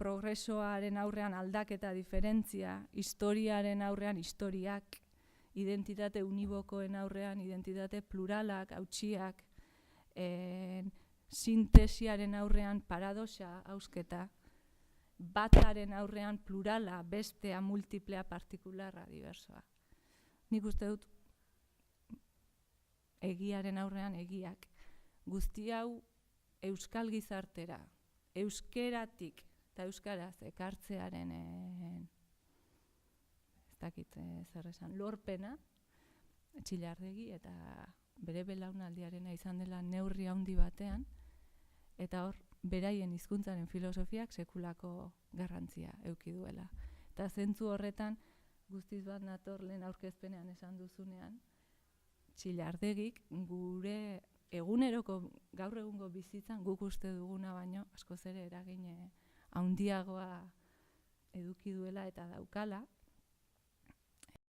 progresoaren aurrean aldaketa diferentzia, historiaren aurrean historiak, identitate unibokoen aurrean identitate pluralak, hautsiak, sintesiaren aurrean paradoxa, hausketa, bataren aurrean plurala, bestea, multiplea, partikularra, diversoa. Nik uste dut egiaren aurrean egiak. Guzti hau euskal gizartera, euskeratik eta euskaraz ekartzearen ez dakit zer esan, lorpena, Txillardegi eta bere belaunaldiarena izan dela neurri handi batean, eta hor beraien hizkuntzaren filosofiak sekulako garrantzia eduki duela. Eta zentzu horretan, guztiz bat nator lehen aurkezpenean esan duzunean, Txillardegik gure eguneroko gaur egungo bizitzan guk uste duguna baino askoz ere eragin handiagoa eduki duela eta daukala,